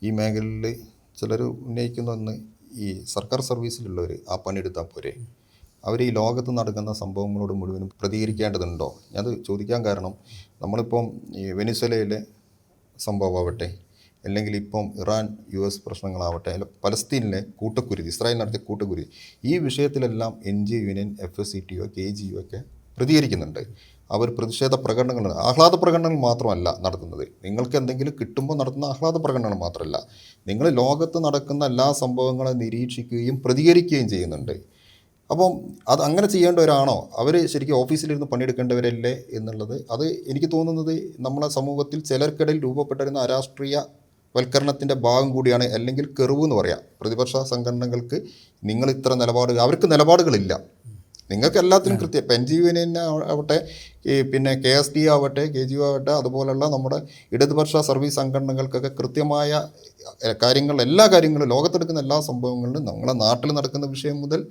ഈ മേഖലയിൽ ചിലർ ഉന്നയിക്കുന്ന ഒന്ന്, ഈ സർക്കാർ സർവീസിലുള്ളവർ ആ പണിയെടുത്താൽ പോരെ, അവർ ഈ ലോകത്ത് നടക്കുന്ന സംഭവങ്ങളോട് മുഴുവനും പ്രതികരിക്കേണ്ടതുണ്ടോ? അത് ചോദിക്കാൻ കാരണം, നമ്മളിപ്പം ഈ വെനിസ്വേലയിലെ സംഭവമാവട്ടെ, അല്ലെങ്കിൽ ഇപ്പം ഇറാൻ US പ്രശ്നങ്ങളാവട്ടെ, അല്ല പലസ്തീനിലെ കൂട്ടക്കുരുതി, ഇസ്രായേൽ നടത്തിയ കൂട്ടക്കുരുതി, ഈ വിഷയത്തിലെല്ലാം NGO യൂണിയൻ, FSCTO, KGO ഒക്കെ പ്രതികരിക്കുന്നുണ്ട്. അവർ പ്രതിഷേധ പ്രകടനങ്ങൾ, ആഹ്ലാദ പ്രകടനങ്ങൾ മാത്രമല്ല നടത്തുന്നത്. നിങ്ങൾക്ക് എന്തെങ്കിലും കിട്ടുമ്പോൾ നടത്തുന്ന ആഹ്ലാദ പ്രകടനങ്ങൾ മാത്രമല്ല, നിങ്ങൾ ലോകത്ത് നടക്കുന്ന എല്ലാ സംഭവങ്ങളെ നിരീക്ഷിക്കുകയും പ്രതികരിക്കുകയും ചെയ്യുന്നുണ്ട്. അപ്പം അത് അങ്ങനെ ചെയ്യേണ്ടവരാണോ? അവർ ശരിക്കും ഓഫീസിലിരുന്ന് പണിയെടുക്കേണ്ടവരല്ലേ എന്നുള്ളത്, അത് എനിക്ക് തോന്നുന്നത് നമ്മളെ സമൂഹത്തിൽ ചിലർക്കിടയിൽ രൂപപ്പെട്ടിരുന്ന അരാഷ്ട്രീയ വൽക്കരണത്തിൻ്റെ ഭാഗം കൂടിയാണ്. അല്ലെങ്കിൽ കെറിവ് എന്ന് പറയാം. പ്രതിപക്ഷ സംഘടനകൾക്ക് നിങ്ങൾ ഇത്ര നിലപാട്, അവർക്ക് നിലപാടുകളില്ല. നിങ്ങൾക്ക് എല്ലാത്തിനും കൃത്യം, ഇപ്പം NGO ആവട്ടെ, പിന്നെ KSD ആവട്ടെ, KGO ആവട്ടെ, അതുപോലുള്ള നമ്മുടെ ഇടതുപക്ഷ സർവീസ് സംഘടനകൾക്കൊക്കെ കൃത്യമായ കാര്യങ്ങൾ, എല്ലാ കാര്യങ്ങളും, ലോകത്തെടുക്കുന്ന എല്ലാ സംഭവങ്ങളിലും, നമ്മുടെ നാട്ടിൽ നടക്കുന്ന വിഷയം മുതൽ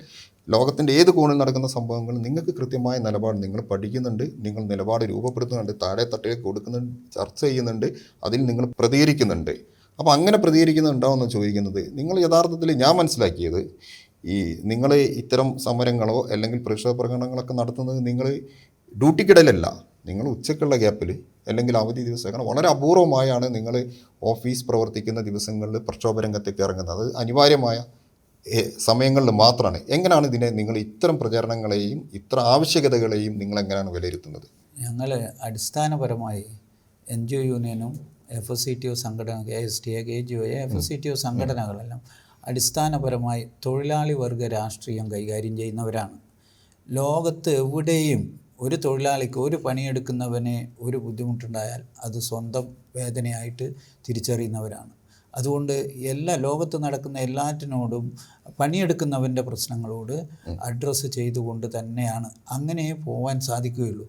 ലോകത്തിൻ്റെ ഏത് കോണിൽ നടക്കുന്ന സംഭവങ്ങളും നിങ്ങൾക്ക് കൃത്യമായ നിലപാട്, നിങ്ങൾ പഠിക്കുന്നുണ്ട്, നിങ്ങൾ നിലപാട് രൂപപ്പെടുത്തുന്നുണ്ട്, താഴെ തട്ടിലേക്ക് കൊടുക്കുന്നുണ്ട്, ചർച്ച ചെയ്യുന്നുണ്ട്, അതിൽ നിങ്ങൾ പ്രതികരിക്കുന്നുണ്ട്. അപ്പോൾ അങ്ങനെ പ്രതികരിക്കുന്നുണ്ടാവുമെന്ന് ചോദിക്കുന്നത്, നിങ്ങൾ യഥാർത്ഥത്തിൽ ഞാൻ മനസ്സിലാക്കിയത്, ഈ നിങ്ങൾ ഇത്തരം സമരങ്ങളോ അല്ലെങ്കിൽ പ്രതിഷേധ പ്രകടനങ്ങളൊക്കെ നടത്തുന്നത് നിങ്ങൾ ഡ്യൂട്ടിക്കിടയിലല്ല, നിങ്ങൾ ഉച്ചക്കുള്ള ഗ്യാപ്പിൽ അല്ലെങ്കിൽ അവധി ദിവസങ്ങൾ വളരെ അപൂർവമായാണ് നിങ്ങൾ ഓഫീസ് പ്രവർത്തിക്കുന്ന ദിവസങ്ങളിൽ പ്രക്ഷോഭ രംഗത്തേക്ക് ഇറങ്ങുന്നത്. അത് അനിവാര്യമായ സമയങ്ങളിൽ മാത്രമാണ്. എങ്ങനെയാണ് ഇതിനെ നിങ്ങൾ ഇത്തരം പ്രചാരണങ്ങളെയും ഇത്ര ആവശ്യകതകളെയും നിങ്ങൾ എങ്ങനെയാണ് വിലയിരുത്തുന്നത്? ഞങ്ങൾ അടിസ്ഥാനപരമായി NGO യൂണിയനും FSCTO സംഘടന, KSDA, KGO, FSCTO സംഘടനകളെല്ലാം അടിസ്ഥാനപരമായി തൊഴിലാളി വർഗ രാഷ്ട്രീയം കൈകാര്യം ചെയ്യുന്നവരാണ്. ലോകത്ത് എവിടെയും ഒരു തൊഴിലാളിക്ക്, ഒരു പണിയെടുക്കുന്നവന് ഒരു ബുദ്ധിമുട്ടുണ്ടായാൽ അത് സ്വന്തം വേദനയായിട്ട് തിരിച്ചറിയുന്നവരാണ്. അതുകൊണ്ട് ലോകത്ത് നടക്കുന്ന എല്ലാറ്റിനോടും പണിയെടുക്കുന്നവൻ്റെ പ്രശ്നങ്ങളോട് അഡ്രസ്സ് ചെയ്തുകൊണ്ട് തന്നെയാണ് അങ്ങനെ പോകാൻ സാധിക്കുകയുള്ളൂ.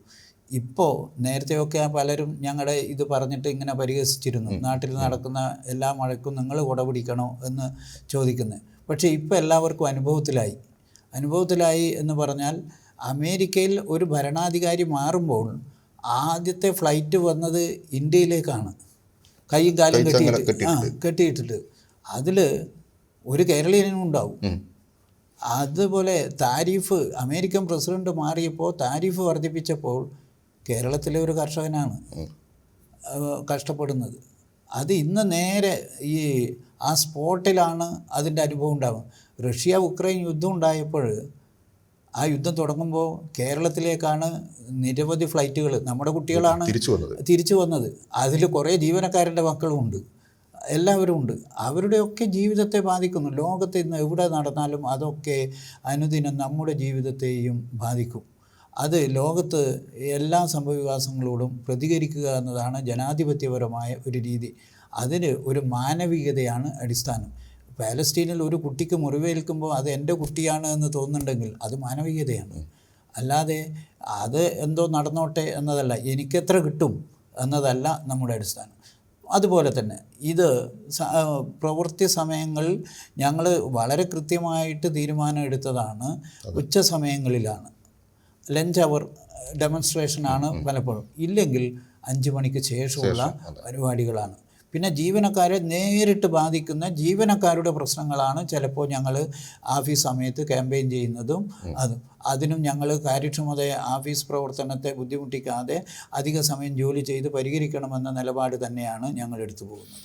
ഇപ്പോൾ നേരത്തെയൊക്കെ പലരും ഞങ്ങളുടെ ഇത് പറഞ്ഞിട്ട് ഇങ്ങനെ പരിഹസിച്ചിരുന്നു, നാട്ടിൽ നടക്കുന്ന എല്ലാ മഴയ്ക്കും നിങ്ങൾ കുടപിടിക്കണോ എന്ന് ചോദിക്കുന്നത്. പക്ഷേ ഇപ്പോൾ എല്ലാവർക്കും അനുഭവത്തിലായി എന്ന് പറഞ്ഞാൽ, അമേരിക്കയിൽ ഒരു ഭരണാധികാരി മാറുമ്പോൾ ആദ്യത്തെ ഫ്ലൈറ്റ് വന്നത് ഇന്ത്യയിലേക്കാണ്, കൈയും കാലും കെട്ടിയിട്ടിട്ട്. അതിൽ ഒരു കേരളീയനും ഉണ്ടാവും. അതുപോലെ താരിഫ്, അമേരിക്കൻ പ്രസിഡന്റ് മാറിയപ്പോൾ താരിഫ് വർദ്ധിപ്പിച്ചപ്പോൾ കേരളത്തിലെ ഒരു കർഷകനാണ് കഷ്ടപ്പെടുന്നത്. അത് ഇന്ന് നേരെ ആ സ്പോട്ടിലാണ് അതിൻ്റെ അനുഭവം ഉണ്ടാകും. റഷ്യ ഉക്രൈൻ യുദ്ധം ഉണ്ടായപ്പോൾ, ആ യുദ്ധം തുടങ്ങുമ്പോൾ കേരളത്തിലേക്കാണ് നിരവധി ഫ്ലൈറ്റുകൾ, നമ്മുടെ കുട്ടികളാണ് തിരിച്ചു വന്നത്. അതിൽ കുറേ ജീവനക്കാരുടെ മക്കളുമുണ്ട്, എല്ലാവരും ഉണ്ട്. അവരുടെയൊക്കെ ജീവിതത്തെ ബാധിക്കുന്നു. ലോകത്ത് ഇന്ന് എവിടെ നടന്നാലും അതൊക്കെ അനുദിനം നമ്മുടെ ജീവിതത്തെയും ബാധിക്കും. അത് ലോകത്ത് എല്ലാ സംഭവവികാസങ്ങളോടും പ്രതികരിക്കുക എന്നതാണ് ജനാധിപത്യപരമായ ഒരു രീതി. അതിന് ഒരു മാനവികതയാണ് അടിസ്ഥാനം. പാലസ്തീനിൽ ഒരു കുട്ടിക്ക് മുറിവേൽക്കുമ്പോൾ അത് എൻ്റെ കുട്ടിയാണ് എന്ന് തോന്നുന്നുണ്ടെങ്കിൽ അത് മാനവികതയാണ്. അല്ലാതെ അത് എന്തോ നടന്നോട്ടെ എന്നതല്ല, എനിക്കെത്ര കിട്ടും എന്നതല്ല നമ്മുടെ അടിസ്ഥാനം. അതുപോലെ തന്നെ ഇത് പ്രവൃത്തി സമയങ്ങളിൽ ഞങ്ങൾ വളരെ കൃത്യമായിട്ട് തീരുമാനം എടുത്തതാണ്. ഉച്ച സമയങ്ങളിലാണ്, ലഞ്ച് അവർ ഡെമോൺസ്ട്രേഷനാണ് പലപ്പോഴും, ഇല്ലെങ്കിൽ 5 മണിക്ക് ശേഷമുള്ള പരിപാടികളാണ്. പിന്നെ ജീവനക്കാരെ നേരിട്ട് ബാധിക്കുന്ന ജീവനക്കാരുടെ പ്രശ്നങ്ങളാണ് ചിലപ്പോൾ ഞങ്ങൾ ഓഫീസ് സമയത്ത് ക്യാമ്പയിൻ ചെയ്യുന്നതും. അതിനും ഞങ്ങൾ കാര്യക്ഷമതയെ, ഓഫീസ് പ്രവർത്തനത്തെ ബുദ്ധിമുട്ടിക്കാതെ അധിക സമയം ജോലി ചെയ്ത് പരിഹരിക്കണമെന്ന നിലപാട് തന്നെയാണ് ഞങ്ങൾ എടുത്തു പോകുന്നത്.